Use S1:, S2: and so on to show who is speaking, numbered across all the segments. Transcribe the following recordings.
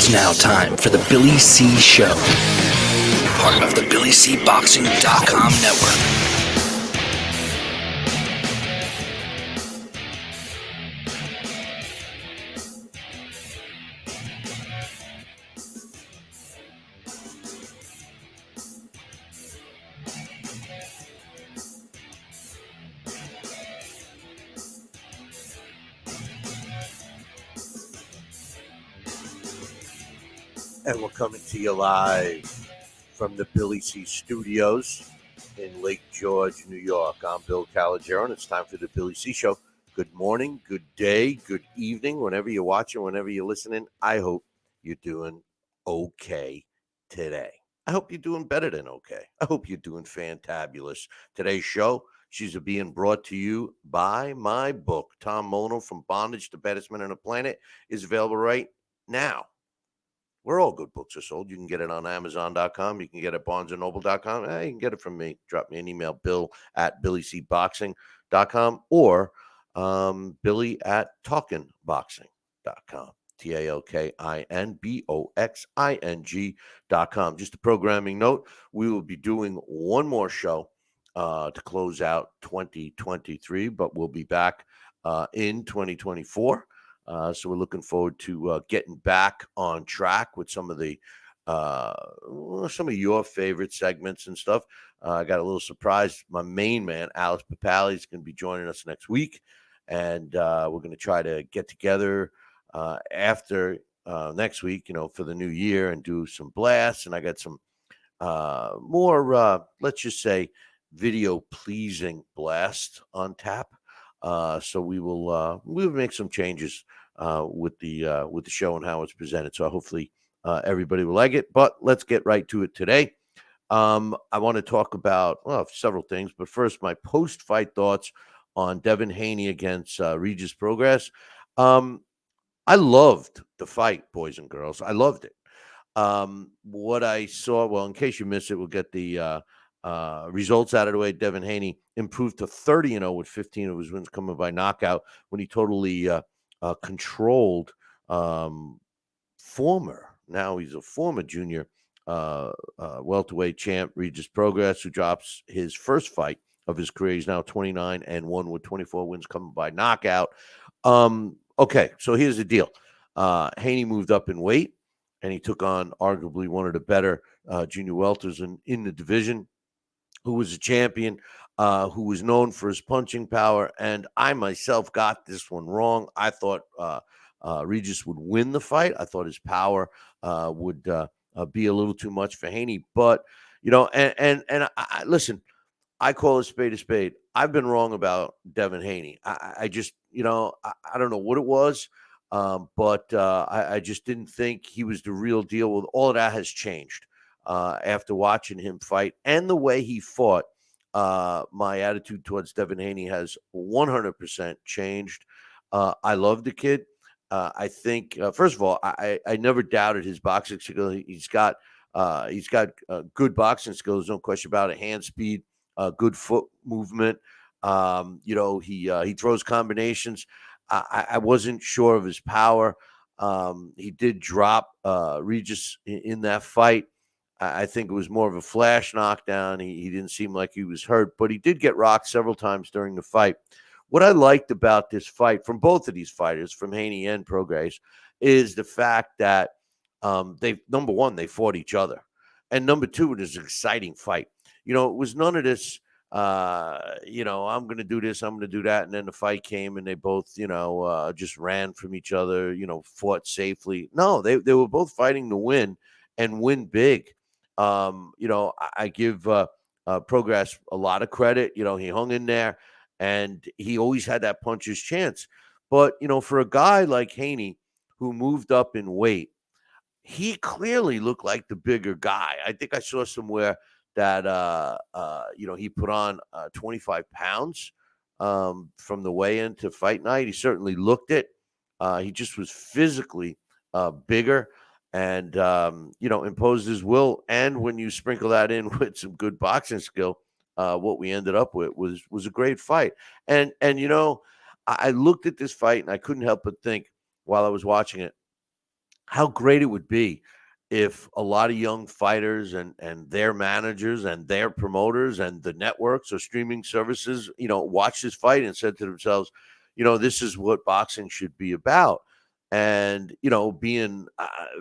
S1: It's now time for the Billy C. Show, part of the BillyCBoxing.com network.
S2: And we're coming to you live from the Billy C. Studios in Lake George, New York. I'm Bill Calogero, and it's time for the Billy C. Show. Good morning, good day, good evening, whenever you're watching, whenever you're listening. I hope you're doing okay today. I hope you're doing better than okay. I hope you're doing fantabulous. Today's show, she's being brought to you by my book. Tom Molino, From Bondage to Baddest Man on the Planet, is available right now. Where all good books are sold. You can get it on Amazon.com. You can get it at BarnesandNoble.com. You can get it from me. Drop me an email, bill@BillyCBoxing.com or Billy at TalkinBoxing.com. TalkinBoxing.com. Just a programming note, we will be doing one more show to close out 2023, but we'll be back in 2024. So we're looking forward to getting back on track with some of your favorite segments and stuff. I got a little surprise. My main man, Alex Papali, is going to be joining us next week, and we're going to try to get together after next week, for the new year and do some blasts. And I got some more, let's just say, video pleasing blast on tap. So we'll make some changes with the show and how it's presented. So hopefully everybody will like it. But let's get right to it today. I want to talk about several things, but first my post-fight thoughts on Devin Haney against Regis Prograis. I loved the fight, boys and girls. I loved it. What I saw, well, in case you missed it, we'll get the results out of the way. Devin Haney improved to 30-0 with 15 of his wins coming by knockout when he totally controlled now he's a former junior welterweight champ, Regis Prograis, who drops his first fight of his career. He's now 29-1 with 24 wins coming by knockout. Okay, so here's the deal. Haney moved up in weight, and he took on arguably one of the better junior welters in the division, who was a champion, who was known for his punching power. And I myself got this one wrong. I thought Regis would win the fight. I thought his power would be a little too much for Haney. But, I listen, I call a spade a spade. I've been wrong about Devin Haney. I just, I don't know what it was, but I just didn't think he was the real deal. Well, all of that has changed after watching him fight, and the way he fought. My attitude towards Devin Haney has 100% changed. I love the kid. I think, first of all, I never doubted his boxing skill. He's got good boxing skills, no question about it. Hand speed, good foot movement. He throws combinations. I wasn't sure of his power. He did drop Regis in that fight. I think it was more of a flash knockdown. He didn't seem like he was hurt, but he did get rocked several times during the fight. What I liked about this fight from both of these fighters, from Haney and Prograis, is the fact that number one, they fought each other. And number two, it was an exciting fight. It was none of this, I'm going to do this, I'm going to do that. And then the fight came and they both, just ran from each other, fought safely. No, they were both fighting to win and win big. I give Prograis a lot of credit. He hung in there and he always had that puncher's chance. But, for a guy like Haney who moved up in weight, he clearly looked like the bigger guy. I think I saw somewhere that, he put on 25 pounds from the weigh-in to fight night. He certainly looked it. He just was physically bigger and, imposed his will. And when you sprinkle that in with some good boxing skill, what we ended up with was a great fight. And I looked at this fight and I couldn't help but think while I was watching it, how great it would be if a lot of young fighters and their managers and their promoters and the networks or streaming services, watched this fight and said to themselves, this is what boxing should be about. And, being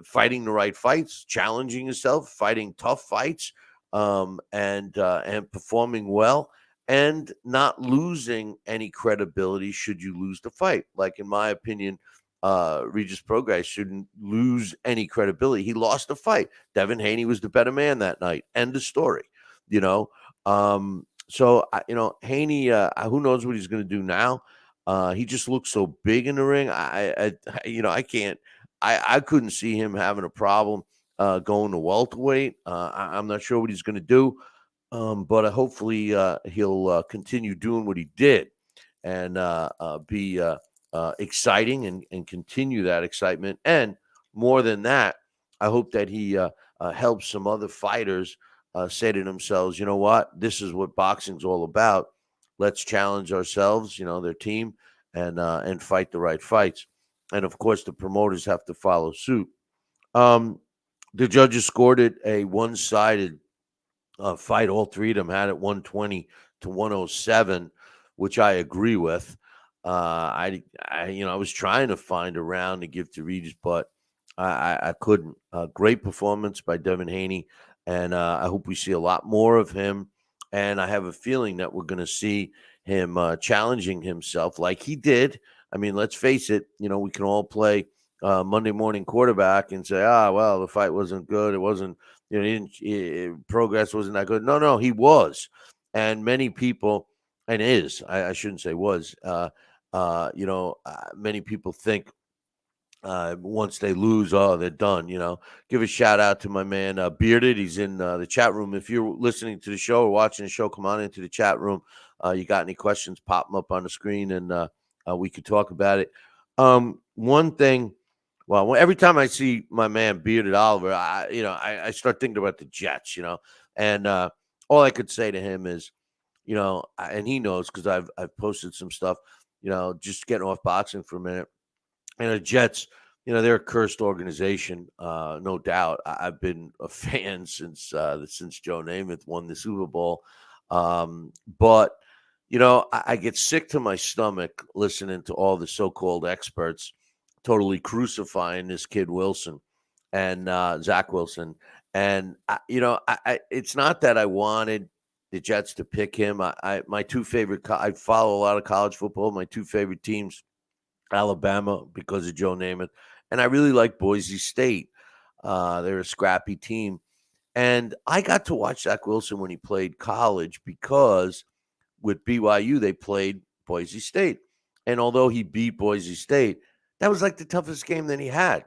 S2: fighting the right fights, challenging yourself, fighting tough fights, and performing well and not losing any credibility should you lose the fight. Like, in my opinion, Regis Prograis shouldn't lose any credibility. He lost the fight. Devin Haney was the better man that night. End of story. You know. Haney. Who knows what he's going to do now? He just looks so big in the ring. I can't. I couldn't see him having a problem going to welterweight. I'm not sure what he's going to do, but hopefully he'll continue doing what he did and be exciting and continue that excitement. And more than that, I hope that he helps some other fighters say to themselves, you know what, this is what boxing's all about. Let's challenge ourselves, their team, and fight the right fights. And of course, the promoters have to follow suit. Um, the judges scored it a one-sided fight. All three of them had it 120 to 107, which I agree with. I was trying to find a round to give to Regis, but I couldn't. Great performance by Devin Haney, and I hope we see a lot more of him. And I have a feeling that we're going to see him challenging himself like he did. I mean, let's face it. We can all play Monday morning quarterback and say, well, the fight wasn't good. It wasn't. Progress wasn't that good. No, he was, and many people, and is. I shouldn't say was. Many people think once they lose, they're done. Give a shout out to my man Bearded. He's in the chat room. If you're listening to the show or watching the show, come on into the chat room. You got any questions? Pop them up on the screen, and we could talk about it. One thing. Well, every time I see my man Bearded Oliver, I start thinking about the Jets. And all I could say to him is, and he knows because I've posted some stuff. Just getting off boxing for a minute. And the Jets, they're a cursed organization, no doubt. I've been a fan since Joe Namath won the Super Bowl. But I get sick to my stomach listening to all the so-called experts totally crucifying this kid Wilson and Zach Wilson. And it's not that I wanted the Jets to pick him. My two favorite. I follow a lot of college football. My two favorite teams, Alabama because of Joe Namath, and I really like Boise State. They're a scrappy team, and I got to watch Zach Wilson when he played college because with BYU they played Boise State, and although he beat Boise State, that was like the toughest game that he had.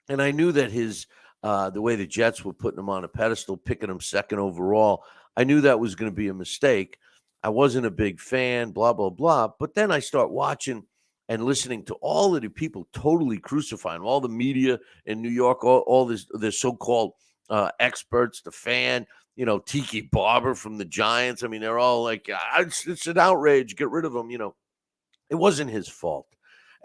S2: And I knew that the way the Jets were putting him on a pedestal, picking him second overall, I knew that was going to be a mistake. I wasn't a big fan, blah, blah, blah. But then I start watching and listening to all of the people totally crucifying, all the media in New York, all this, the so-called experts, the fan, Tiki Barber from the Giants. I mean, they're all like, it's an outrage. Get rid of him. It wasn't his fault.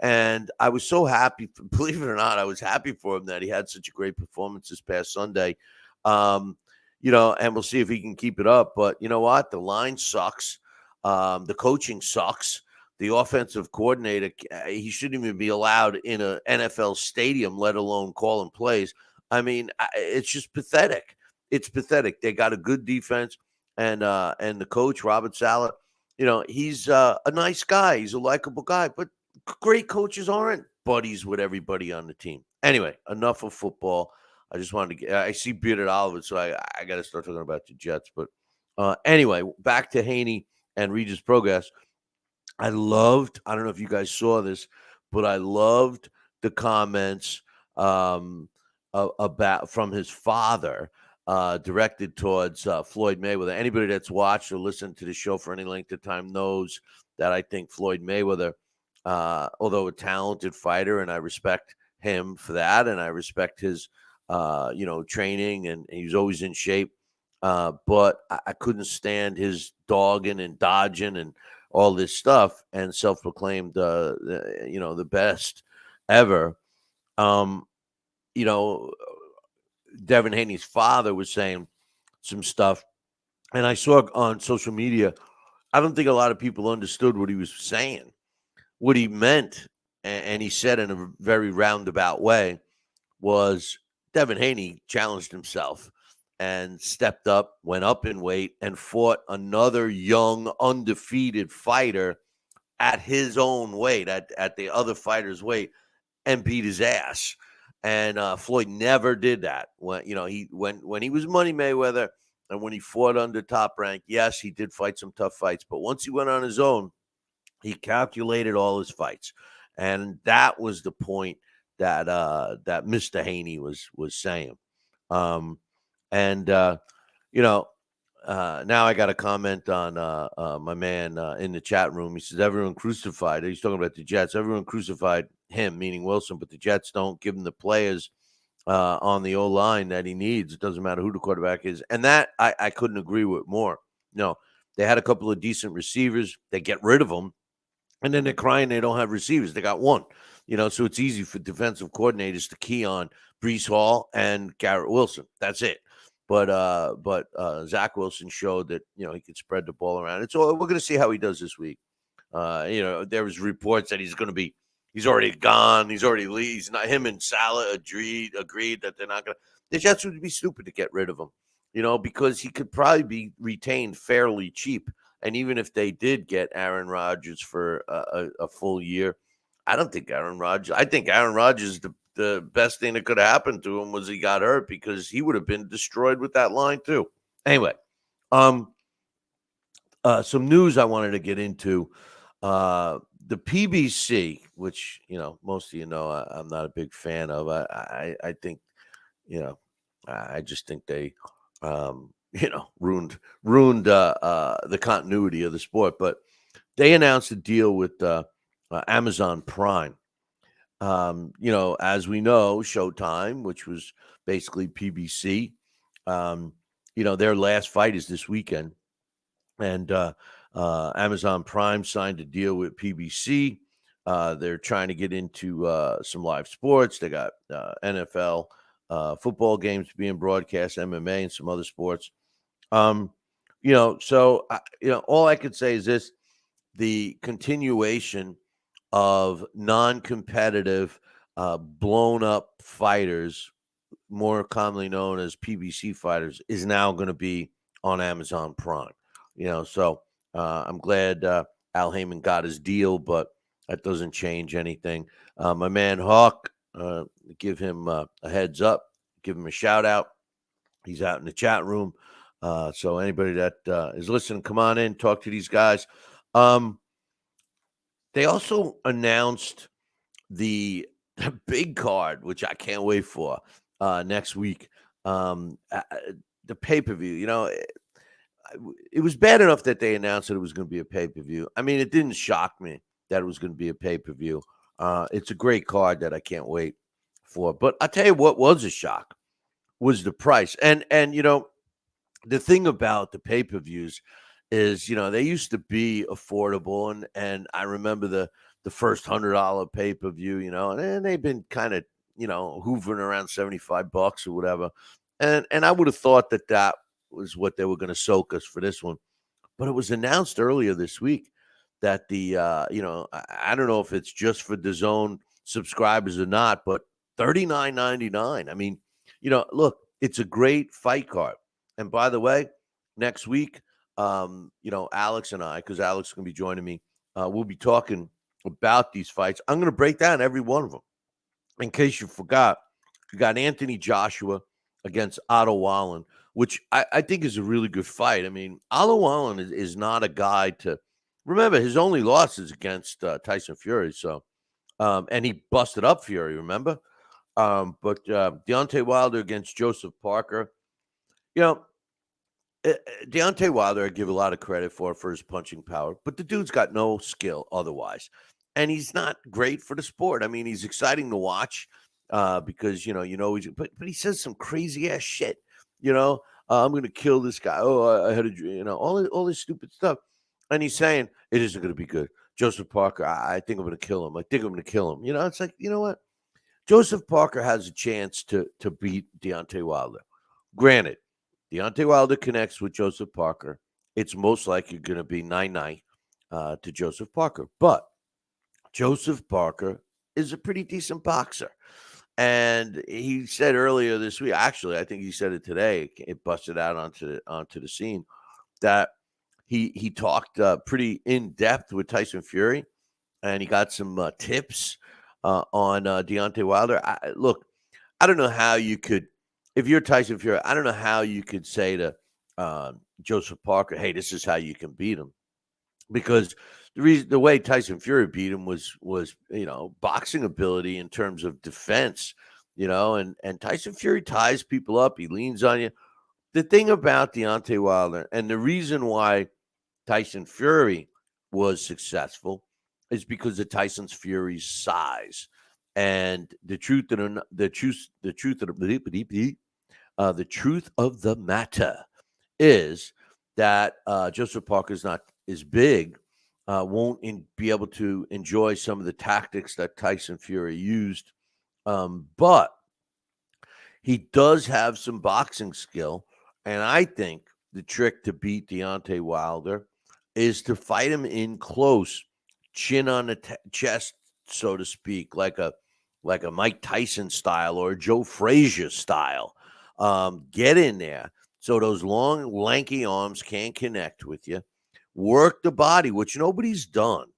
S2: And I was so happy, believe it or not, I was happy for him that he had such a great performance this past Sunday. And we'll see if he can keep it up. But you know what? The line sucks. The coaching sucks. The offensive coordinator, he shouldn't even be allowed in an NFL stadium, let alone calling plays. I mean, it's just pathetic. It's pathetic. They got a good defense, and the coach, Robert Saleh, he's a nice guy. He's a likable guy, but great coaches aren't buddies with everybody on the team. Anyway, enough of football. I just wanted to get, I see Bearded Oliver, so I got to start talking about the Jets. But anyway, back to Haney and Regis Prograis. I don't know if you guys saw this, but I loved the comments about from his father directed towards Floyd Mayweather. Anybody that's watched or listened to the show for any length of time knows that I think Floyd Mayweather, although a talented fighter, and I respect him for that, and I respect his, training, and he's always in shape. But I couldn't stand his dogging and dodging and all this stuff, and self-proclaimed, the best ever. Um, Devin Haney's father was saying some stuff, and I saw on social media. I don't think a lot of people understood what he was saying, what he meant, and he said in a very roundabout way was Devin Haney challenged himself and stepped up, went up in weight, and fought another young, undefeated fighter at his own weight, at the other fighter's weight, and beat his ass. And Floyd never did that. When he was Money Mayweather and when he fought under Top Rank, yes, he did fight some tough fights. But once he went on his own, he calculated all his fights, and that was the point that Mr. Haney was saying. And now I got a comment on my man in the chat room. He says everyone crucified. He's talking about the Jets. Everyone crucified him, meaning Wilson, but the Jets don't give him the players on the O line that he needs. It doesn't matter who the quarterback is, and that I couldn't agree with more. No, they had a couple of decent receivers. They get rid of them, and then they're crying they don't have receivers. They got one. So it's easy for defensive coordinators to key on Breece Hall and Garrett Wilson. That's it. But Zach Wilson showed that he could spread the ball around. We're going to see how he does this week. There was reports that he's already gone. He's already leaves. Not him and Salah agreed that they're not going to. The Jets would be stupid to get rid of him, because he could probably be retained fairly cheap. And even if they did get Aaron Rodgers for a full year, I think Aaron Rodgers, the best thing that could have happened to him was he got hurt, because he would have been destroyed with that line too. Anyway, some news I wanted to get into. The PBC, which, most of I'm not a big fan of. I think, I just think they, ruined the continuity of the sport. But they announced a deal with Amazon Prime. As we know, Showtime, which was basically PBC, their last fight is this weekend. And Amazon Prime signed a deal with PBC. They're trying to get into some live sports. They got NFL football games being broadcast, MMA, and some other sports. All I could say is this: the continuation of non-competitive, blown up fighters, more commonly known as PBC fighters, is now going to be on Amazon Prime. I'm glad Al Heyman got his deal, but that doesn't change anything. My man Hawk, give him a heads up, give him a shout out. He's out in the chat room. So anybody that is listening, come on in, talk to these guys. They also announced the big card, which I can't wait for next week. The pay-per-view, it was bad enough that they announced that it was going to be a pay-per-view. I mean, it didn't shock me that it was going to be a pay-per-view. It's a great card that I can't wait for. But I'll tell you what was a shock was the price. And the thing about the pay-per-views is, they used to be affordable. And I remember the first $100 pay-per-view, and then they've been kind of, hoovering around $75 or whatever. And I would have thought that was what they were going to soak us for this one. But it was announced earlier this week that the, I don't know if it's just for DAZN subscribers or not, but $39.99. I mean, look, it's a great fight card. And by the way, next week, Alex and I, because Alex is going to be joining me, we'll be talking about these fights. I'm going to break down every one of them. In case you forgot, you got Anthony Joshua against Otto Wallen, which I think is a really good fight. I mean, Otto Wallen is not a guy to remember. His only loss is against Tyson Fury. So, and he busted up Fury, remember? But Deontay Wilder against Joseph Parker. Deontay Wilder, I give a lot of credit for his punching power, but the dude's got no skill otherwise. And he's not great for the sport. I mean, he's exciting to watch because, but he says some crazy ass shit, I'm going to kill this guy. Oh, I had a, all this stupid stuff. And he's saying it isn't going to be good. Joseph Parker, I think I'm going to kill him. I think I'm going to kill him. It's like, you know what? Joseph Parker has a chance to beat Deontay Wilder. Granted, Deontay Wilder connects with Joseph Parker. It's most likely going to be 9-9 to Joseph Parker. But Joseph Parker is a pretty decent boxer. And he said earlier this week, actually, I think he said it today, it busted out onto the scene, that he talked pretty in depth with Tyson Fury, and he got some tips on Deontay Wilder. Look, I don't know how you could, if you're Tyson Fury, I don't know how you could say to Joseph Parker, "Hey, this is how you can beat him," because the way Tyson Fury beat him was boxing ability in terms of defense, and Tyson Fury ties people up, he leans on you. The thing about Deontay Wilder, and the reason why Tyson Fury was successful, is because of Tyson Fury's size. And the truth of the matter is that Joseph Parker is not as big, won't be able to enjoy some of the tactics that Tyson Fury used, but he does have some boxing skill, and I think the trick to beat Deontay Wilder is to fight him in close, chin on the chest, so to speak, like a Mike Tyson style or Joe Frazier style. Get in there so those long, lanky arms can't connect with you. Work the body, which nobody's done.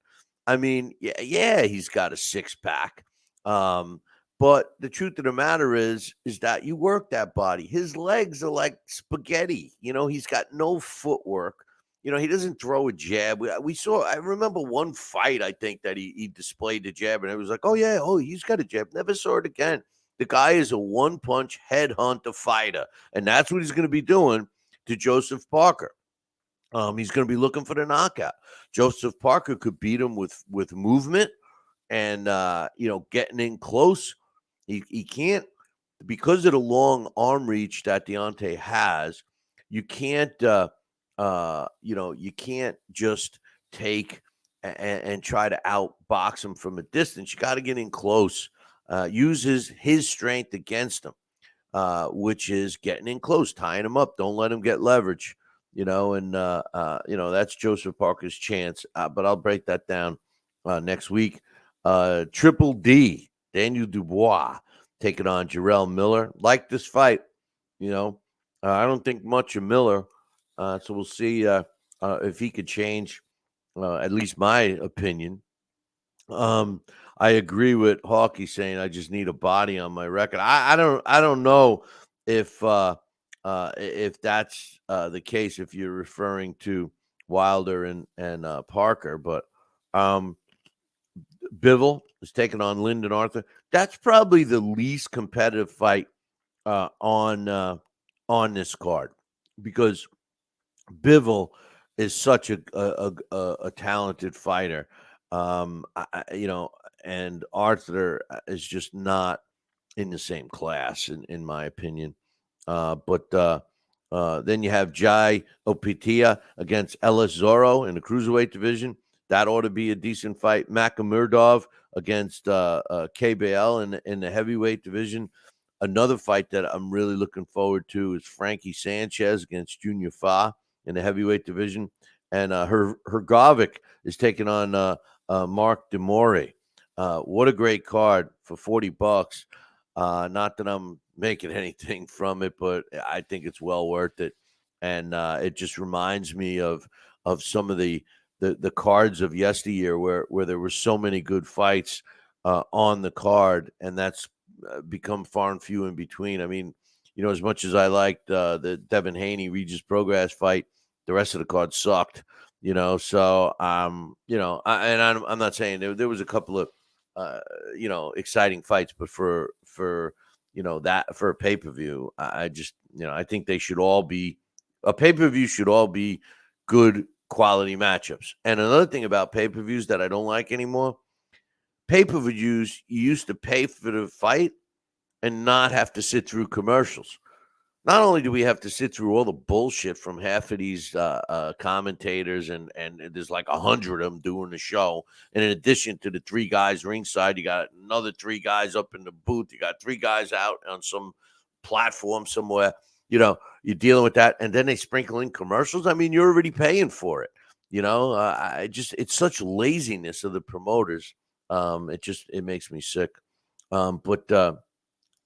S2: I mean, yeah, he's got a six-pack. But the truth of the matter is that you work that body. His legs are like spaghetti. He's got no footwork. He doesn't throw a jab. I remember one fight, I think, that he displayed the jab, and it was like, oh, yeah, he's got a jab. Never saw it again. The guy is a one-punch headhunter fighter, and that's what he's going to be doing to Joseph Parker. He's going to be looking for the knockout. Joseph Parker could beat him with movement and, getting in close. He can't, because of the long arm reach that Deontay has, you can't, you can't just take and try to outbox him from a distance. You got to get in close, use his strength against him, which is getting in close, tying him up. Don't let him get leverage, and that's Joseph Parker's chance. But I'll break that down next week. Triple D, Daniel Dubois, taking on Jarrell Miller. Like this fight, I don't think much of Miller, so we'll see if he could change at least my opinion. I agree with Hawkey saying I just need a body on my record. I don't know if that's the case, if you're referring to Wilder and Parker, but Bivol is taking on Lyndon Arthur. That's probably the least competitive fight on this card, because Bivol is such a talented fighter, and Arthur is just not in the same class, in my opinion. But then you have Jai Opitia against Ellis Zorro in the cruiserweight division. That ought to be a decent fight. Makamurdov against KBL in the heavyweight division. Another fight that I'm really looking forward to is Frankie Sanchez against Junior Fa in the heavyweight division. And Hrgovic is taking on Mark Demore. What a great card for $40. Not that I'm making anything from it, but I think it's well worth it. And it just reminds me of some of the cards of yesteryear where there were so many good fights on the card, and that's become far and few in between. I mean, as much as I liked the Devin Haney Regis Prograis fight, the rest of the card sucked. So I'm not saying there was a couple of exciting fights, but for that, for a pay-per-view, I just I think they should all be, a pay-per-view should all be good quality matchups. And another thing about pay-per-views that I don't like anymore, pay-per-views, you used to pay for the fight and not have to sit through commercials. not only do we have to sit through all the bullshit from half of these commentators, and there's like 100 of them doing the show, and in addition to the three guys ringside, you got another three guys up in the booth, you got three guys out on some platform somewhere. You're dealing with that, and then they sprinkle in commercials. I mean, you're already paying for it. It's such laziness of the promoters. It makes me sick. But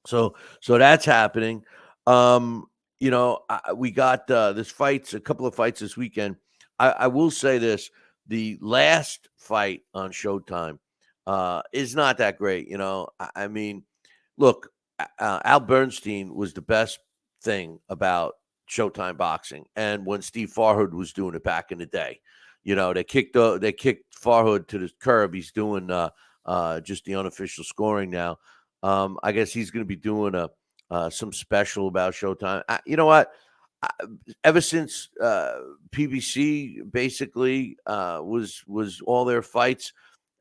S2: so that's happening. Um, we got a couple of fights this weekend. I will say this: the last fight on Showtime is not that great. I mean, look, Al Bernstein was the best thing about Showtime boxing, and when Steve Farhood was doing it back in the day, they kicked Farhood to the curb. He's doing just the unofficial scoring now. I guess he's going to be doing some special about Showtime. You know what? I, Ever since PBC basically was all their fights,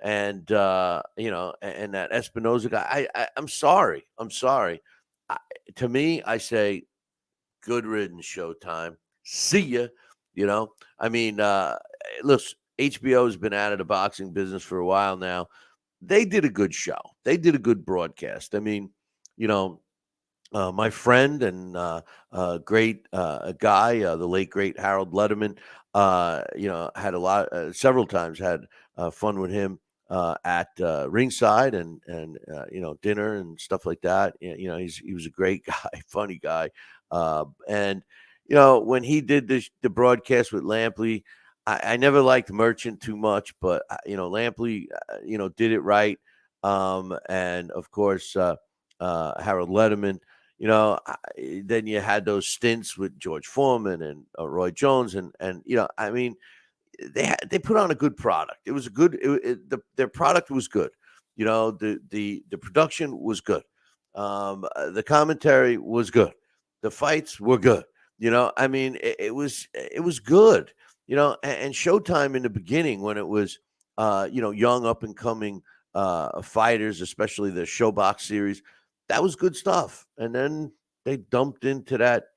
S2: and and that Espinoza guy. I'm sorry. I'm sorry. To me, I say good riddance, Showtime. See ya. I mean, look, HBO has been out of the boxing business for a while now. They did a good show. They did a good broadcast. I mean, you know, my friend and great guy, the late great Harold Letterman, had several times had fun with him at ringside and dinner and stuff like that. He was a great guy, funny guy, and when he did the broadcast with Lampley. I never liked Merchant too much, but Lampley, did it right, and of course Harold Letterman. Then you had those stints with George Foreman and Roy Jones, and I mean, they put on a good product. It was a good. Their product was good. The production was good. The commentary was good. The fights were good. I mean, it was good. And Showtime in the beginning when it was young up and coming fighters, especially the Showbox series, that was good stuff. And then they dumped into that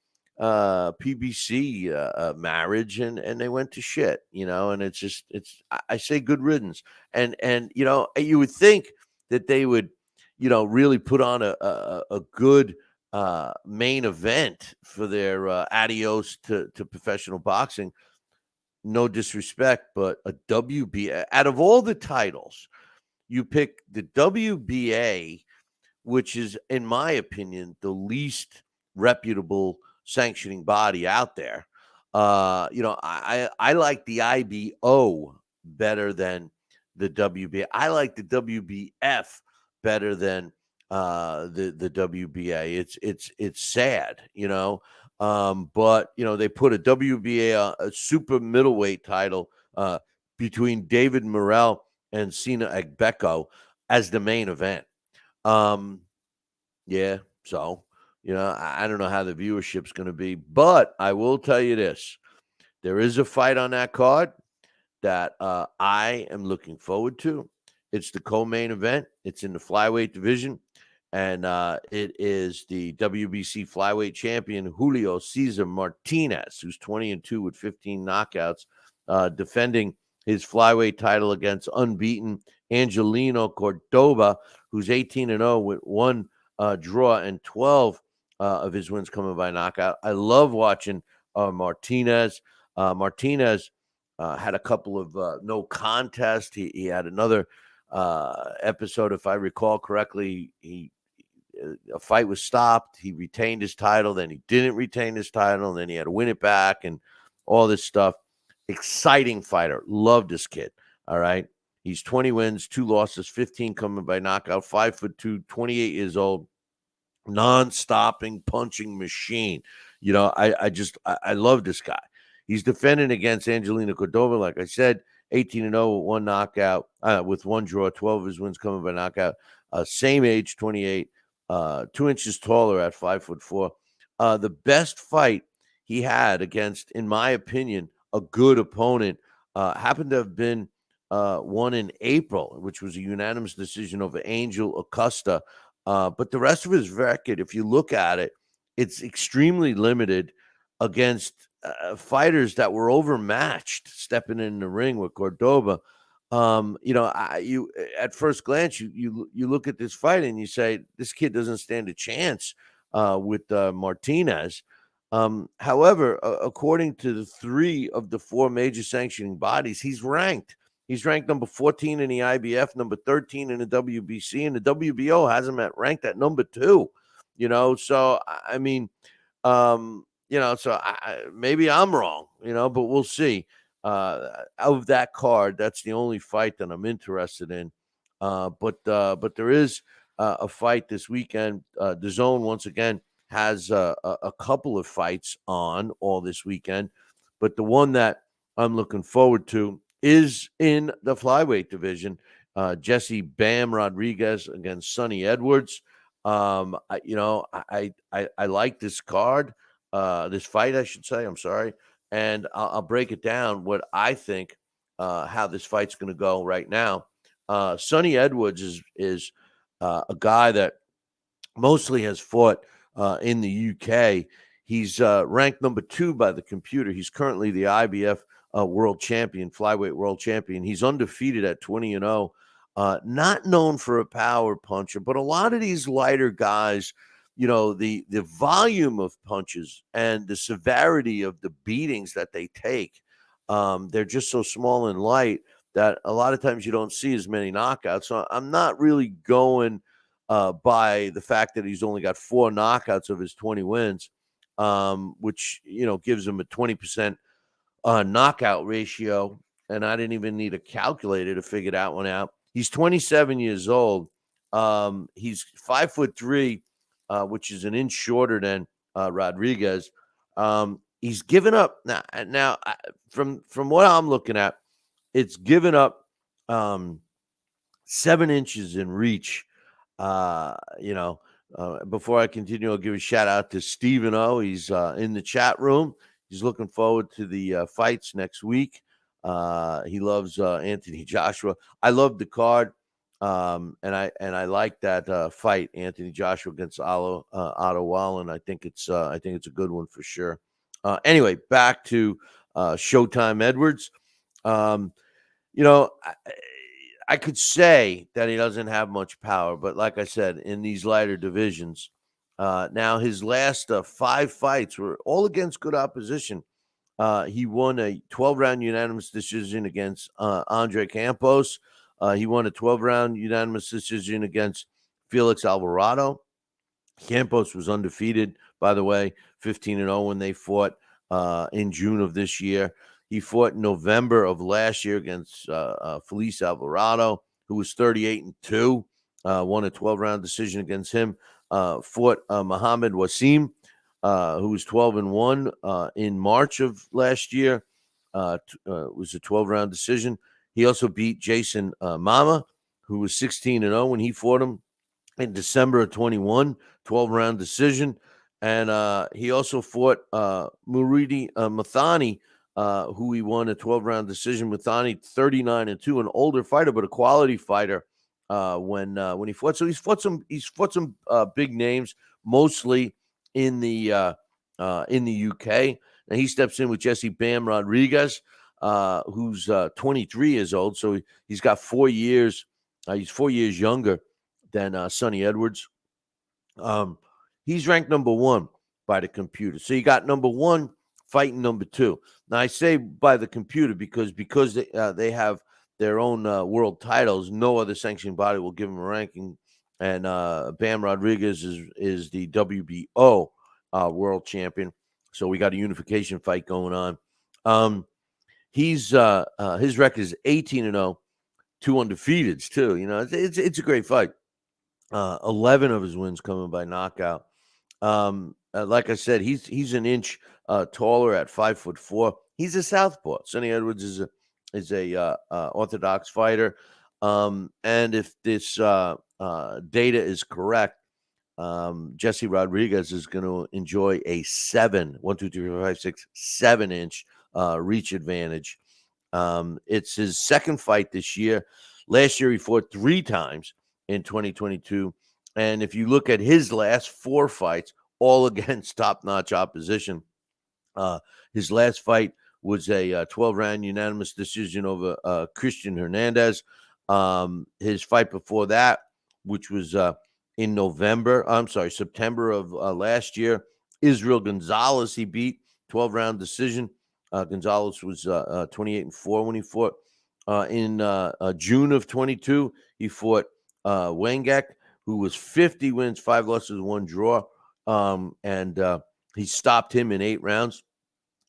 S2: PBC marriage, and they went to shit, and I say good riddance. And you would think that they would, really put on a good main event for their adios to professional boxing. No disrespect, but a WBA out of all the titles, you pick the WBA, which is, in my opinion, the least reputable sanctioning body out there. I like the IBO better than the WBA. I like the WBF better than the WBA. It's sad, but they put a WBA, a super middleweight title between David Morrell and Sina Agbeko as the main event. Yeah, so, I don't know how the viewership's gonna be, but I will tell you this, there is a fight on that card that, I am looking forward to. It's the co-main event. It's in the flyweight division, and, it is the WBC flyweight champion, Julio Cesar Martinez, who's 20-2 with 15 knockouts, defending his flyweight title against unbeaten Angelino Cordoba, who's 18-0 with 1 draw and 12 of his wins coming by knockout. I love watching Martinez. Martinez had a couple of no contest. He had another episode, if I recall correctly. A fight was stopped. He retained his title. Then he didn't retain his title. And then he had to win it back and all this stuff. Exciting fighter. Love this kid. All right. He's 20 wins, 2 losses, 15 coming by knockout, 5'2", 28 years old, non-stopping punching machine. I love this guy. He's defending against Angelina Cordova, like I said, 18-0 with 1 knockout, with 1 draw, 12 of his wins coming by knockout. Same age, 28, 2 inches taller at 5'4". The best fight he had against, in my opinion, a good opponent happened to have been one in April, which was a unanimous decision over Angel Acosta. But the rest of his record, if you look at it, it's extremely limited against fighters that were overmatched stepping in the ring with Cordoba. You at first glance, you look at this fight and you say this kid doesn't stand a chance with Martinez. However, according to the 3 of the 4 major sanctioning bodies, he's ranked. He's ranked number 14 in the IBF, number 13 in the WBC, and the WBO has him ranked at number 2. So I mean, so maybe I'm wrong, but we'll see. Of that card, that's the only fight that I'm interested in. But there is a fight this weekend. The Zone once again has a couple of fights on all this weekend, but the one that I'm looking forward to is in the flyweight division. Jesse Bam Rodriguez against Sonny Edwards. I like this card, this fight, I should say. I'm sorry, and I'll break it down what I think how this fight's going to go right now. Sonny Edwards is a guy that mostly has fought in the UK. He's ranked number 2 by the computer. He's currently the IBF world champion, flyweight world champion. He's undefeated at 20-0. Not known for a power puncher, but a lot of these lighter guys, the volume of punches and the severity of the beatings that they take, they're just so small and light that a lot of times you don't see as many knockouts. So I'm not really going by the fact that he's only got 4 knockouts of his 20 wins, which gives him a 20% knockout ratio. And I didn't even need a calculator to figure that one out. He's 27 years old. He's 5'3", which is an inch shorter than Rodriguez. He's given up now. From what I'm looking at, it's given up 7 inches in reach. Before I continue, I'll give a shout out to Stephen O. He's in the chat room. He's looking forward to the fights next week. He loves Anthony Joshua. I love the card, and I like that fight, Anthony Joshua against Otto Wallen. I think it's a good one for sure. Anyway, back to Showtime Edwards. I could say that he doesn't have much power, but like I said, in these lighter divisions, now his last 5 fights were all against good opposition. He won a 12-round unanimous decision against Andre Campos. He won a 12-round unanimous decision against Felix Alvarado. Campos was undefeated, by the way, 15-0 when they fought in June of this year. He fought in November of last year against Felice Alvarado, who was 38-2, won a 12-round decision against him. Fought Muhammad Wasim, who was 12-1 in March of last year. It was a 12-round decision. He also beat Jason Mama, who was 16-0 when he fought him in December of 21, 12-round decision. And he also fought Muridi Mathani, who he won a 12-round decision. Mathani, 39-2, an older fighter, but a quality fighter when he fought. So he's fought some big names, mostly in the UK. And he steps in with Jesse Bam Rodriguez, who's 23 years old. So he's got 4 years. He's 4 years younger than Sonny Edwards. He's ranked number 1 by the computer. So you got number 1 fighting number 2. Now I say by the computer because they have their own world titles. No other sanctioning body will give them a ranking. And Bam Rodriguez is the WBO world champion. So we got a unification fight going on. His record is 18-0, 2 undefeateds too. It's a great fight. 11 of his wins coming by knockout. Like I said, he's an inch taller at 5'4". He's a southpaw. Sonny Edwards is a orthodox fighter. And if this data is correct, Jesse Rodriguez is going to enjoy a 7 inch reach advantage. It's his second fight this year. Last year he fought 3 times in 2022. And if you look at his last 4 fights, all against top-notch opposition. His last fight was a 12-round unanimous decision over Christian Hernandez. His fight before that, which was in September of last year, Israel Gonzalez, he beat 12-round decision. Gonzalez was 28-4 when he fought. In June of 22, he fought Wangek, who was 50 wins, 5 losses, 1 draw. And he stopped him in 8 rounds.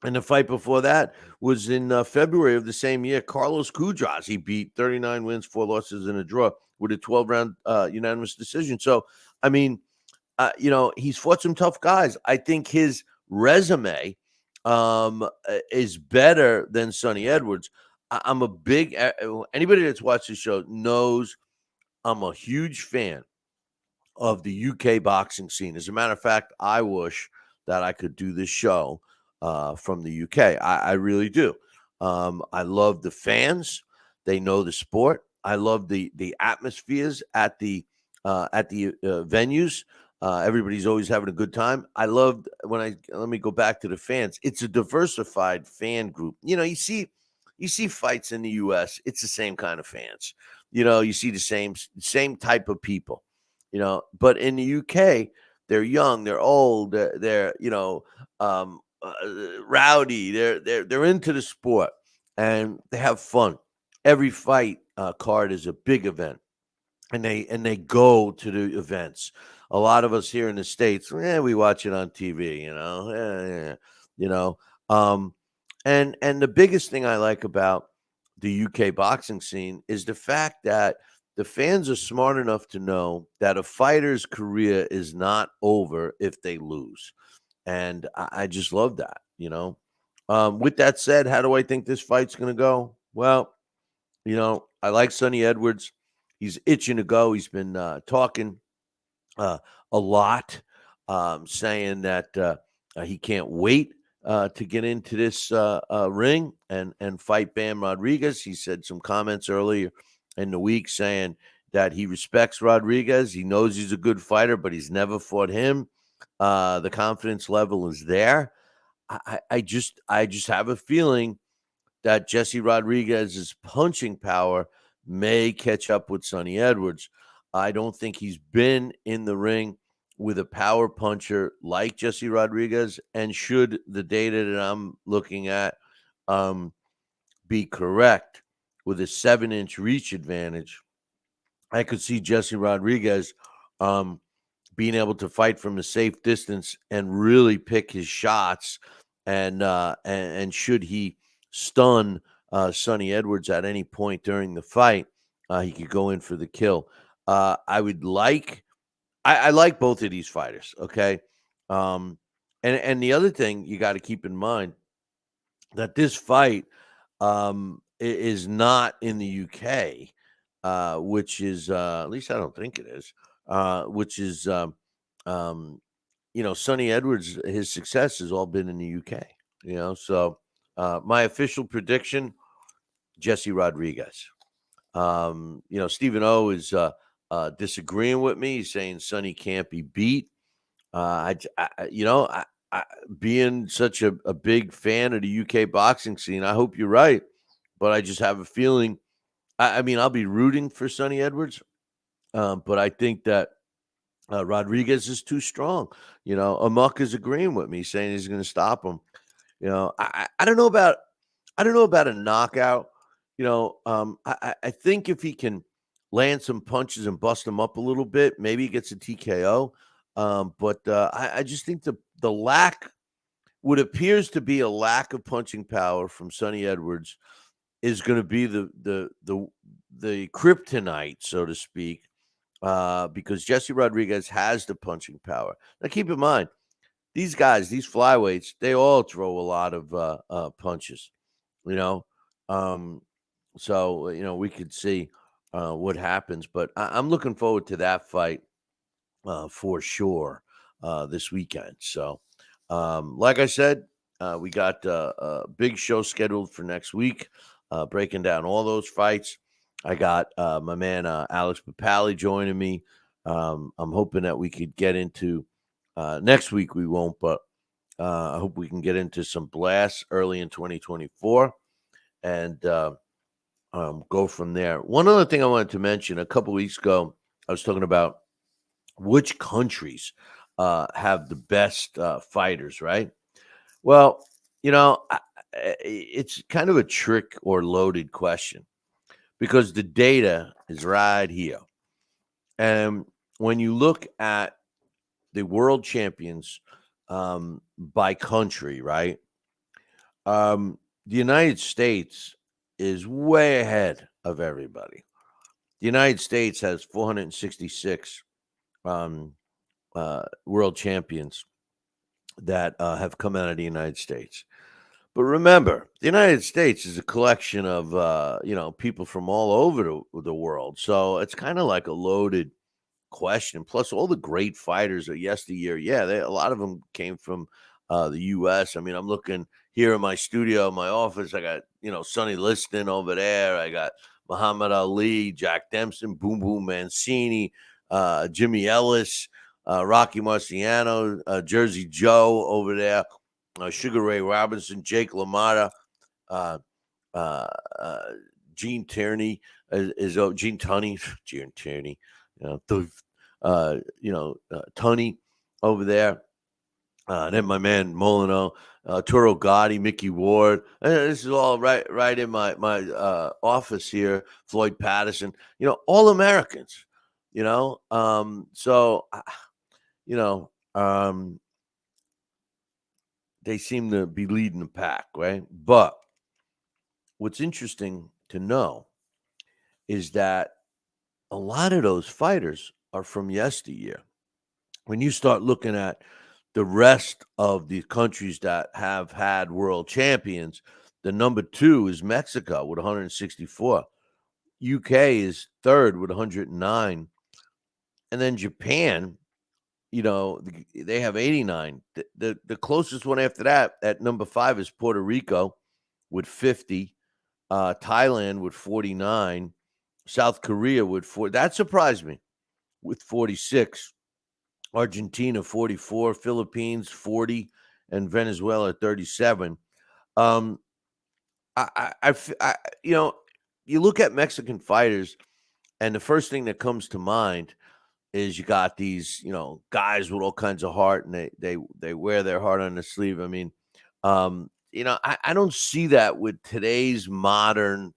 S2: And the fight before that was in February of the same year. Carlos Cudras, he beat 39 wins, 4 losses, and a draw with a 12-round unanimous decision. So, I mean, he's fought some tough guys. I think his resume is better than Sonny Edwards. I'm a big anybody that's watched the show knows I'm a huge fan of the UK boxing scene. As a matter of fact, I wish that I could do this show from the UK. I really do. I love the fans; they know the sport. I love the atmospheres at the venues. Everybody's always having a good time. I loved let me go back to the fans. It's a diversified fan group. You see fights in the US, it's the same kind of fans. You see the same type of people. But in the UK, they're young, they're old, they're rowdy, they're into the sport and they have fun. Every fight card is a big event. And they go to the events. A lot of us here in the States, we watch it on TV, and the biggest thing I like about the UK boxing scene is the fact that the fans are smart enough to know that a fighter's career is not over if they lose. And I just love that, With that said, how do I think this fight's going to go? Well, I like Sonny Edwards. He's itching to go. He's been talking a lot, saying that he can't wait to get into this ring and fight Bam Rodriguez. He said some comments earlier in the week saying that he respects Rodriguez. He knows he's a good fighter, but he's never fought him. The confidence level is there. I just have a feeling that Jesse Rodriguez's punching power may catch up with Sonny Edwards. I don't think he's been in the ring with a power puncher like Jesse Rodriguez. And should the data that I'm looking at be correct, with a 7-inch reach advantage, I could see Jesse Rodriguez being able to fight from a safe distance and really pick his shots. And should he stun Sonny Edwards at any point during the fight, he could go in for the kill. I like both of these fighters. Okay. And the other thing you got to keep in mind that this fight is not in the UK, which is at least I don't think it is. Which is Sonny Edwards, his success has all been in the UK. So my official prediction: Jesse Rodriguez. Stephen O is disagreeing with me. He's saying Sonny can't be beat. Being such a big fan of the UK boxing scene, I hope you're right. But I just have a feeling. I'll be rooting for Sonny Edwards, but I think that Rodriguez is too strong. Amok is agreeing with me, saying he's going to stop him. I don't know about a knockout. I think if he can land some punches and bust him up a little bit, maybe he gets a TKO. But I just think the lack, what appears to be a lack of punching power from Sonny Edwards, is going to be the kryptonite, so to speak, because Jesse Rodriguez has the punching power. Now, keep in mind, these guys, these flyweights, they all throw a lot of punches, So, we could see what happens. But I'm looking forward to that fight for sure this weekend. So, like I said, we got a big show scheduled for next week, breaking down all those fights. I got my man Alex Papali joining me. I'm hoping that we could get into Next week we won't, but I hope we can get into some blasts early in 2024 and go from there. One other thing I wanted to mention: a couple weeks ago, I was talking about which countries have the best fighters, right? Well, it's kind of a trick or loaded question because the data is right here. And when you look at the world champions by country, right? The United States is way ahead of everybody. The United States has 466 world champions that have come out of the United States. But remember, the United States is a collection of people from all over the world. So it's kind of like a loaded question. Plus, all the great fighters of yesteryear, a lot of them came from the U.S. I mean, I'm looking here in my studio, my office. I got Sonny Liston over there. I got Muhammad Ali, Jack Dempsey, Boom Boom Mancini, Jimmy Ellis, Rocky Marciano, Jersey Joe over there, Sugar Ray Robinson, Jake LaMotta, uh, uh, Gene Tierney is Gene Tunney, Gene Tierney, Tunney over there. Then my man Molino, Toro Gotti, Mickey Ward. This is all right in my office here. Floyd Patterson, all Americans. So they seem to be leading the pack, right? But what's interesting to know is that a lot of those fighters are from yesteryear. When you start looking at the rest of the countries that have had world champions, the number 2 is Mexico with 164. UK is third with 109. And then Japan, they have 89. The closest one after that at number 5 is Puerto Rico with 50. Thailand with 49. South Korea with 4. That surprised me with 46. Argentina 44, Philippines 40, and Venezuela 37. You look at Mexican fighters, and the first thing that comes to mind is you got these, guys with all kinds of heart, and they wear their heart on their sleeve. I mean, I don't see that with today's modern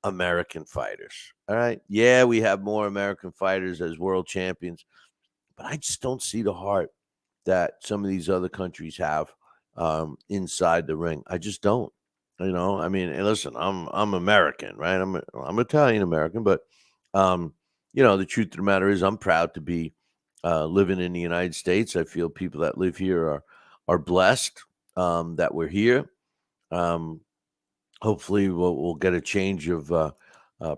S2: American fighters. All right, yeah, we have more American fighters as world champions, but I just don't see the heart that some of these other countries have inside the ring. I just don't. I mean, and listen, I'm American, right? I'm Italian American, but the truth of the matter is, I'm proud to be living in the United States. I feel people that live here are blessed that we're here. Hopefully, we'll get a change of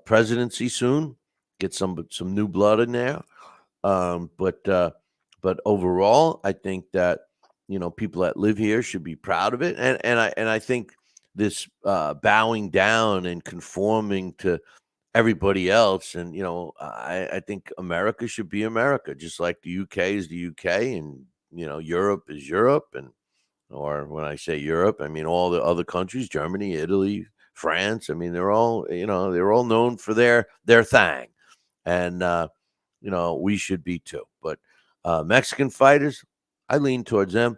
S2: presidency soon. Get some new blood in there. But overall, I think that people that live here should be proud of it, and I think this bowing down and conforming to everybody else, and I think America should be America, just like the UK is the UK, and Europe is Europe, or when I say Europe, I mean all the other countries: Germany, Italy, France. I mean they're all known for their thing, and we should be too. But Mexican fighters, I lean towards them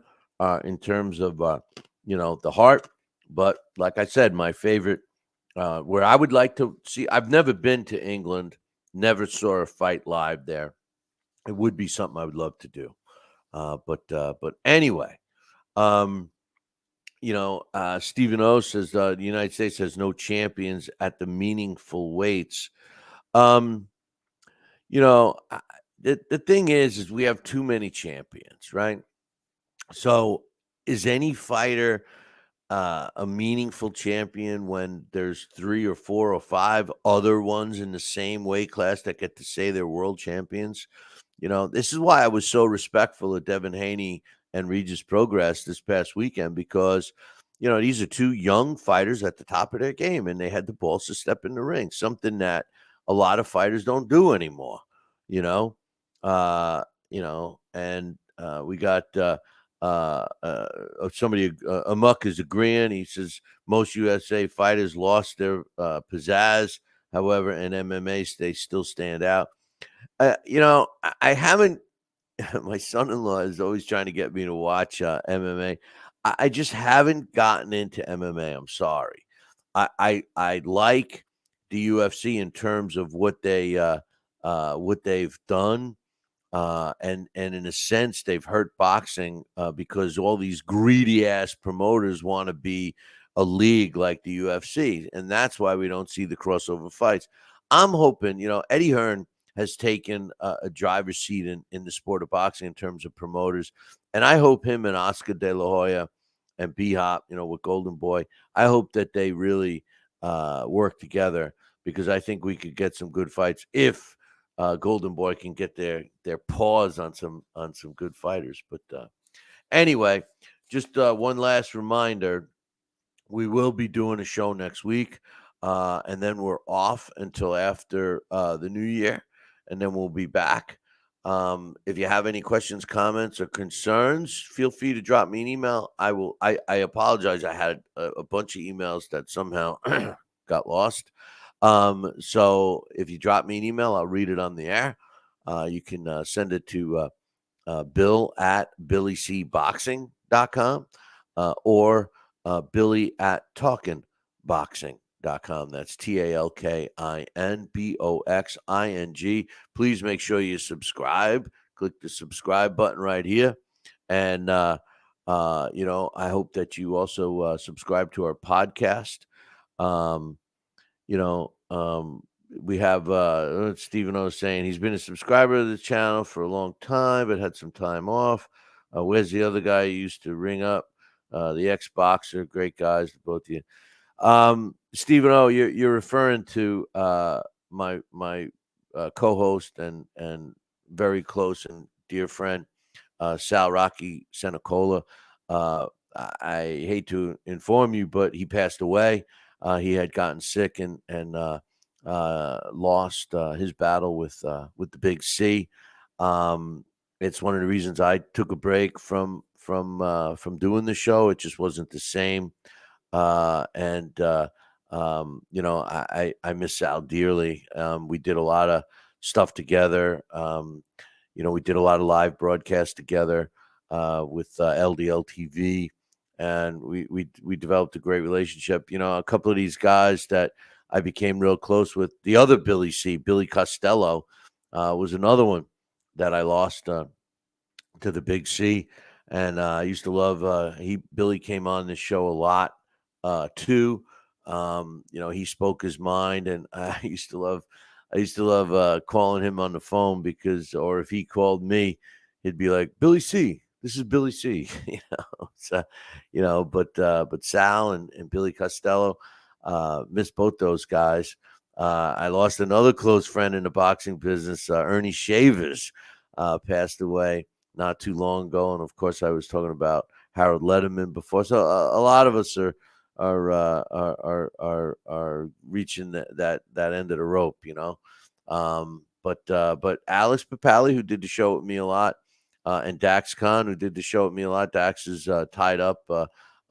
S2: in terms of the heart. But like I said, my favorite, where I would like to see, I've never been to England, never saw a fight live there. It would be something I would love to do. But anyway, Stephen O says the United States has no champions at the meaningful weights. The thing is we have too many champions, right? So is any fighter a meaningful champion when there's 3 or 4 or 5 other ones in the same weight class that get to say they're world champions? This is why I was so respectful of Devin Haney and Regis Prograis this past weekend, because these are 2 young fighters at the top of their game, and they had the balls to step in the ring, something that a lot of fighters don't do anymore. And We got somebody. Amok is agreeing. He says most USA fighters lost their pizzazz. However, in MMA, they still stand out. I haven't. My son-in-law is always trying to get me to watch MMA. I just haven't gotten into MMA. I'm sorry. I like the UFC in terms of what they've done, and in a sense they've hurt boxing because all these greedy ass promoters want to be a league like the UFC, and that's why we don't see the crossover fights. I'm hoping, Eddie Hearn has taken a driver's seat in the sport of boxing in terms of promoters, and I hope him and Oscar De La Hoya and B Hop, with Golden Boy, I hope that they really work together, because I think we could get some good fights if Golden Boy can get their paws on some good fighters. But anyway, just one last reminder: we will be doing a show next week, and then we're off until after the new year, and then we'll be back. If you have any questions, comments, or concerns, feel free to drop me an email. I apologize. I had a bunch of emails that somehow got lost. So if you drop me an email, I'll read it on the air. You can send it to Bill at BillyCBoxing.com or Billy at TalkinBoxing.com. That's TalkinBoxing. Please make sure you subscribe. Click the subscribe button right here. And, I hope that you also subscribe to our podcast. We have Stephen O saying he's been a subscriber to the channel for a long time, but had some time off. Where's the other guy who used to ring up? The ex-boxer, great guys, both of you. Stephen O, you're referring to my co-host and very close and dear friend, Sal Rocky Senecola. I hate to inform you, but he passed away. He had gotten sick and lost his battle with the Big C. It's one of the reasons I took a break from doing the show. It just wasn't the same. I miss Sal dearly. We did a lot of stuff together. We did a lot of live broadcasts together with LDL TV, and we developed a great relationship. A couple of these guys that I became real close with. The other Billy C, Billy Costello, was another one that I lost to the Big C, and I used to love. Billy came on this show a lot too. He spoke his mind, and I used to love calling him on the phone or if he called me, he'd be like, Billy C, this is Billy C. But Sal and Billy Costello, miss both those guys. I lost another close friend in the boxing business, Ernie Shavers, passed away not too long ago, and of course I was talking about Harold Letterman before. So a lot of us are reaching that end of the rope, But Alex Papali, who did the show with me a lot, and Dax Khan, who did the show with me a lot. Dax is tied up,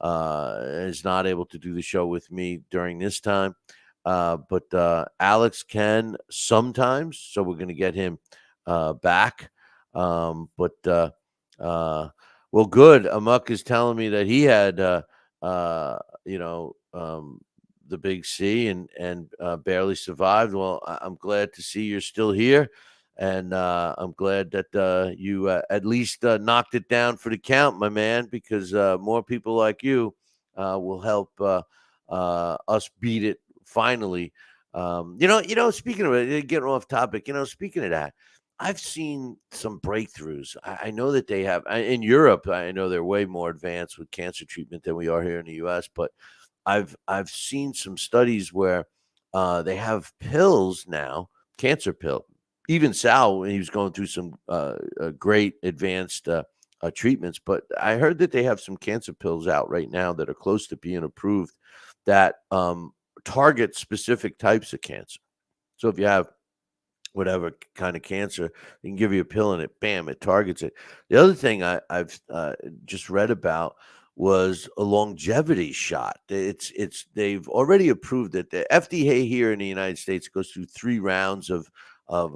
S2: is not able to do the show with me during this time. But Alex can sometimes, so we're going to get him back. Well, good. Amok is telling me that he had, the Big C and barely survived. Well, I'm glad to see you're still here, and I'm glad that you at least knocked it down for the count, my man, because more people like you will help us beat it finally. Speaking of it, getting off topic, speaking of that, I've seen some breakthroughs. I know that they have in Europe. I know they're way more advanced with cancer treatment than we are here in the U.S. But I've seen some studies where they have pills now, cancer pill. Even Sal, when he was going through some great advanced treatments, but I heard that they have some cancer pills out right now that are close to being approved that target specific types of cancer. So if you have whatever kind of cancer. They can give you a pill and it, bam, it targets it. The other thing I've just read about was a longevity shot. They've already approved it. The FDA here in the United States goes through 3 rounds of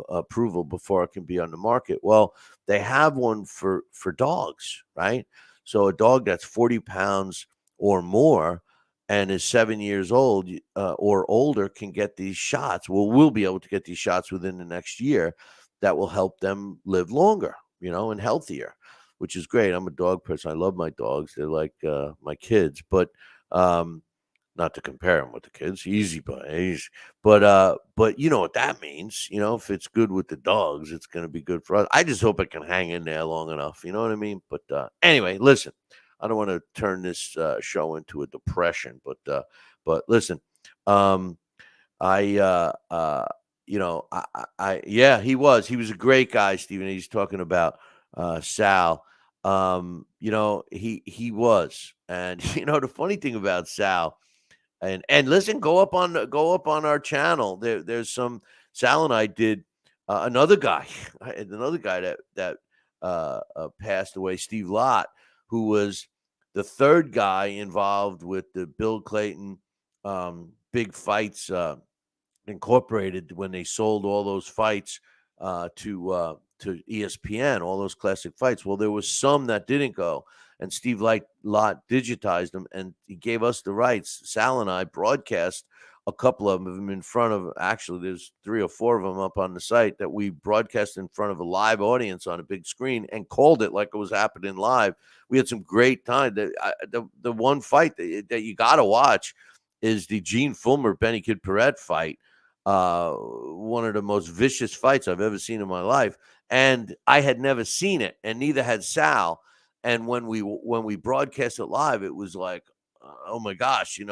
S2: approval before it can be on the market. Well, they have one for dogs, right? So a dog that's 40 pounds or more and is 7 years old or older can get these shots. Well, we'll be able to get these shots within the next year that will help them live longer, and healthier, which is great. I'm a dog person. I love my dogs. They're like my kids, but um, not to compare them with the kids. Easy, but easy. But you know what that means. If it's good with the dogs, it's going to be good for us. I just hope it can hang in there long enough. You know what I mean? But anyway, listen. I don't want to turn this show into a depression, but listen, um, I yeah, he was a great guy, Stephen. He's talking about Sal. He was, and the funny thing about Sal, and listen, go up on our channel. There's some Sal and I did another guy, another guy that passed away, Steve Lott, who was the third guy involved with the Bill Clayton big fights. Incorporated when they sold all those fights to ESPN, all those classic fights. Well, there was some that didn't go, and Steve Lott digitized them, and he gave us the rights. Sal and I broadcast a couple of them in front of. Actually, there's 3 or 4 of them up on the site that we broadcast in front of a live audience on a big screen and called it like it was happening live. We had some great time. The one fight that you got to watch is the Gene Fulmer Benny Kid Paret fight. One of the most vicious fights I've ever seen in my life, and I had never seen it, and neither had Sal. And when we broadcast it live, it was like, oh my gosh, it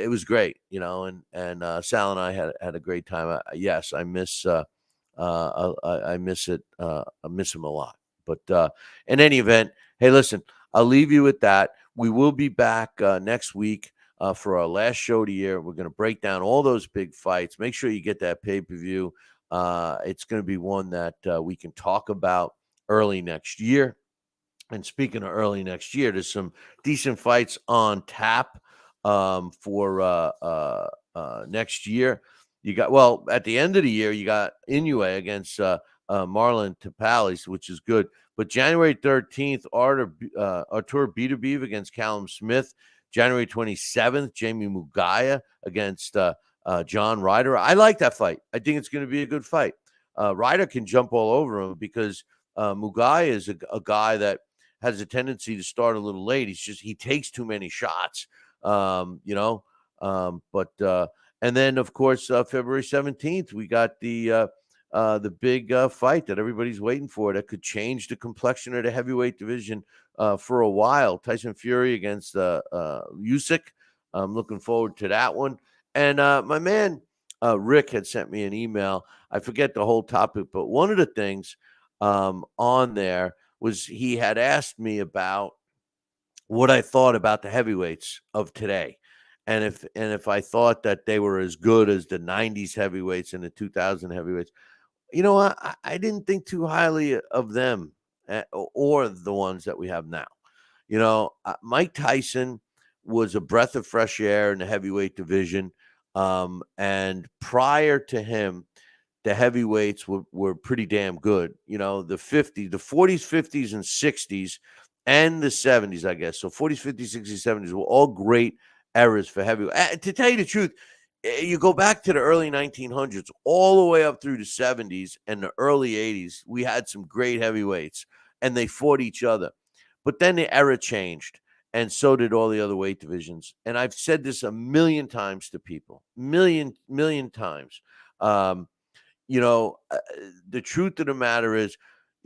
S2: was great, and Sal and I had a great time. Yes, I miss I miss it. I miss him a lot. But in any event, hey, listen, I'll leave you with that. We will be back next week for our last show of the year. We're going to break down all those big fights. Make sure you get that pay-per-view. It's going to be one that we can talk about early next year. And speaking of early next year, there's some decent fights on tap for next year. You got, well, at the end of the year, you got Inoue against Marlon Tapales, which is good. But January 13th, Artur Beterbiev against Callum Smith. January 27th, Jamie Mugaya against John Ryder. I like that fight. I think it's going to be a good fight. Ryder can jump all over him because Mugaya is a guy that has a tendency to start a little late. He takes too many shots, and then of course February 17th we got the big fight that everybody's waiting for that could change the complexion of the heavyweight division for a while. Tyson Fury against Usyk. I'm looking forward to that one. And my man Rick had sent me an email. I forget the whole topic, but one of the things on there was he had asked me about what I thought about the heavyweights of today. And if I thought that they were as good as the 90s heavyweights and the 2000 heavyweights. I didn't think too highly of them or the ones that we have now. Mike Tyson was a breath of fresh air in the heavyweight division. And prior to him, the heavyweights were pretty damn good. The 40s, 50s, and 60s, and the 70s, I guess. So 40s, 50s, 60s, 70s were all great eras for heavyweight. To tell you the truth, you go back to the early 1900s, all the way up through the 70s and the early 80s, we had some great heavyweights, and they fought each other. But then the era changed, and so did all the other weight divisions. And I've said this a million times to people, million times. The truth of the matter is,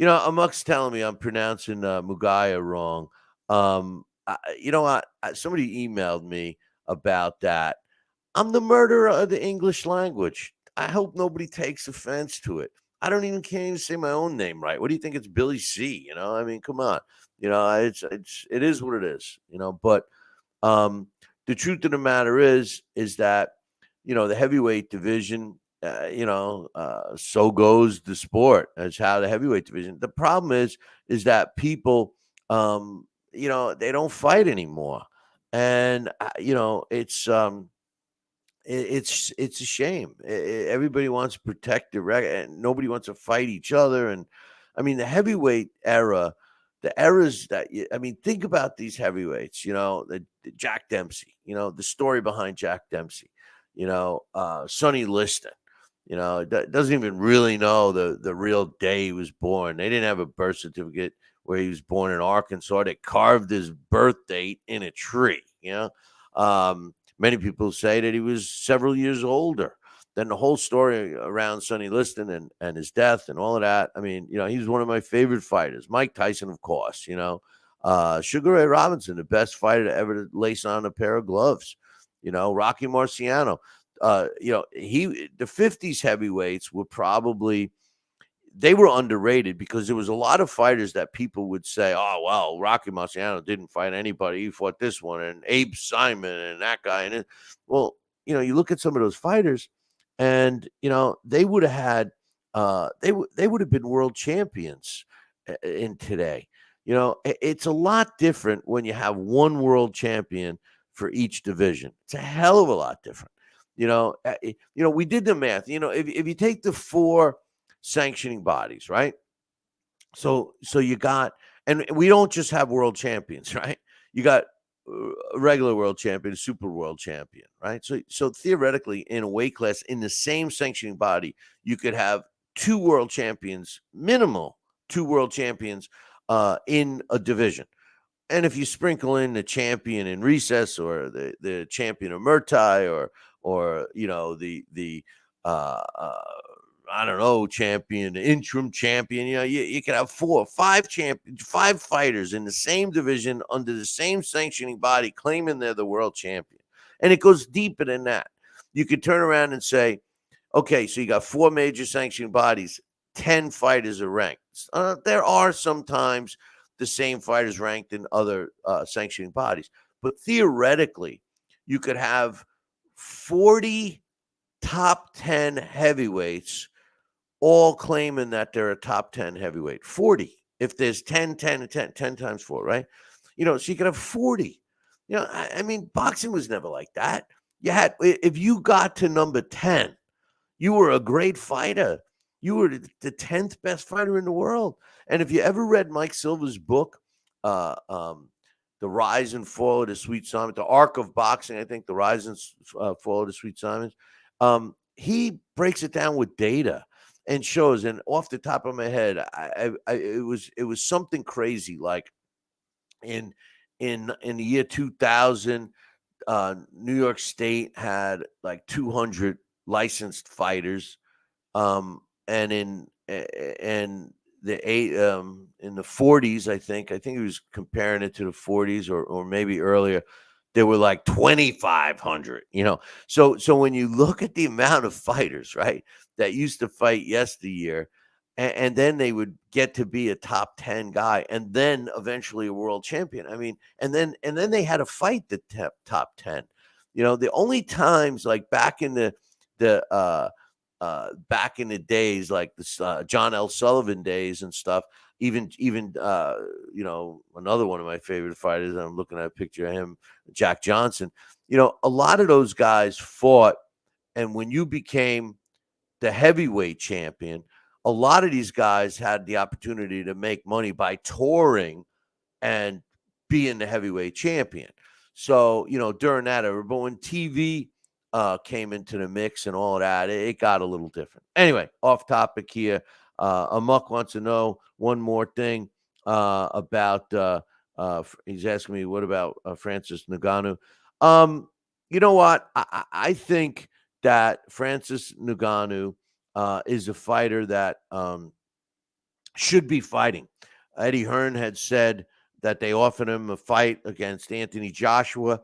S2: Amok's telling me I'm pronouncing Mugaya wrong. Somebody emailed me about that. I'm the murderer of the English language. I hope nobody takes offense to it. I can't even say my own name right. What do you think? It's Billy C. I mean, come on. It is what it is. But the truth of the matter is that the heavyweight division so goes the sport. That's how the heavyweight division. The problem is that people, they don't fight anymore, and it's a shame. Everybody wants to protect the record, and nobody wants to fight each other. And I mean, the heavyweight era, the eras think about these heavyweights. The Jack Dempsey. The story behind Jack Dempsey. Sonny Liston. Doesn't even really know the real day he was born. They didn't have a birth certificate where he was born in Arkansas. They carved his birth date in a tree. Many people say that he was several years older. Then the whole story around Sonny Liston and his death and all of that. I mean, he was one of my favorite fighters. Mike Tyson, of course. Sugar Ray Robinson, the best fighter to ever lace on a pair of gloves. Rocky Marciano. The 50s heavyweights were probably, they were underrated because there was a lot of fighters that people would say, oh, well, Rocky Marciano didn't fight anybody. He fought this one and Abe Simon and that guy. And you look at some of those fighters and, they would have had, they would have been world champions in today. It's a lot different when you have one world champion for each division. It's a hell of a lot different. We did the math. If you take the 4 sanctioning bodies, right? So you got, and we don't just have world champions, right? You got a regular world champion, super world champion, right? So theoretically, in a weight class in the same sanctioning body, you could have 2 world champions, minimal 2 world champions in a division. And if you sprinkle in the champion in recess or the champion of Murtai or the I don't know, champion, interim champion, you can have 4 or 5 champions, 5 fighters in the same division under the same sanctioning body claiming they're the world champion. And it goes deeper than that. You could turn around and say, okay, so you got 4 major sanctioning bodies, 10 fighters are ranked. There are sometimes the same fighters ranked in other sanctioning bodies. But theoretically, you could have 40 top 10 heavyweights all claiming that they're a top 10 heavyweight. 40. If there's 10 times 4, right? So you could have 40. I mean, boxing was never like that. If you got to number 10, you were a great fighter. You were the 10th best fighter in the world. And if you ever read Mike Silver's book, The Rise and Fall of the Sweet Simons, The Arc of Boxing, I think, The Rise and Fall of the Sweet Simons, he breaks it down with data and shows. And off the top of my head, it was something crazy. Like in the year 2000, New York State had like 200 licensed fighters, and in the 40s, I think he was comparing it to the 40s or maybe earlier. There were like 2,500. So when you look at the amount of fighters, right, that used to fight yesteryear, and then they would get to be a top 10 guy, and then eventually a world champion. I mean, and then they had to fight the top 10. The only times, like back in the days, like the John L. Sullivan days and stuff. Even another one of my favorite fighters. I'm looking at a picture of him, Jack Johnson. A lot of those guys fought, and when you became the heavyweight champion, a lot of these guys had the opportunity to make money by touring and being the heavyweight champion. So, during that era, but when TV came into the mix and all of that, it got a little different. Anyway, off topic here. Amok wants to know one more thing about, he's asking me, what about Francis Ngannou? You know what? I think that Francis Ngannou is a fighter that should be fighting. Eddie Hearn had said that they offered him a fight against Anthony Joshua,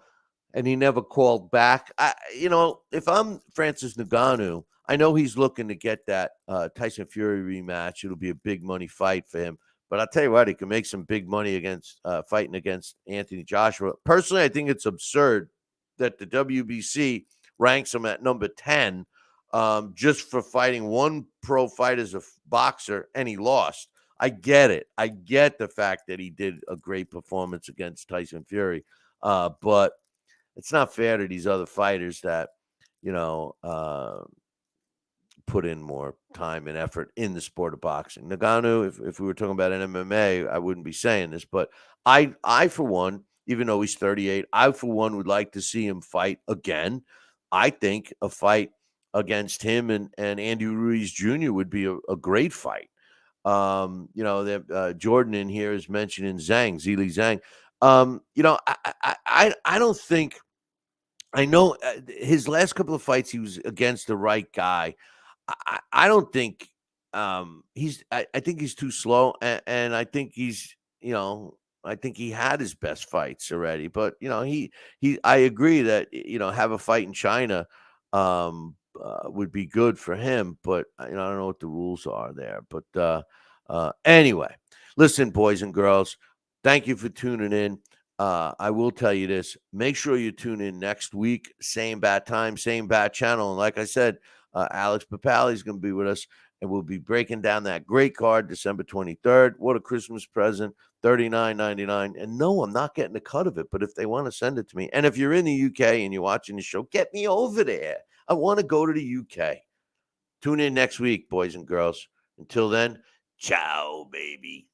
S2: and he never called back. If I'm Francis Ngannou, I know he's looking to get that Tyson Fury rematch. It'll be a big money fight for him. But I'll tell you what, he can make some big money against fighting against Anthony Joshua. Personally, I think it's absurd that the WBC ranks him at number 10 just for fighting one pro fight as a boxer, and he lost. I get it. I get the fact that he did a great performance against Tyson Fury, but it's not fair to these other fighters that, you know, put in more time and effort in the sport of boxing. Nagano, if we were talking about an MMA, I wouldn't be saying this, but I for one, even though he's 38, I for one would like to see him fight again. I think a fight against him and Andy Ruiz Jr. would be a great fight. Jordan in here is mentioning Zhili Zhang. I don't think I know his last couple of fights he was against the right guy. I don't think I think he's too slow, and I think I think he had his best fights already. But he I agree that have a fight in China would be good for him. But I don't know what the rules are there. But anyway, listen, boys and girls, thank you for tuning in. I will tell you this: make sure you tune in next week, same bat time, same bat channel, and like I said. Alex Papali is going to be with us, and we'll be breaking down that great card December 23rd. What a Christmas present, $39.99. And no, I'm not getting a cut of it, but if they want to send it to me, and if you're in the UK and you're watching the show, get me over there. I want to go to the UK. Tune in next week, boys and girls. Until then, ciao, baby.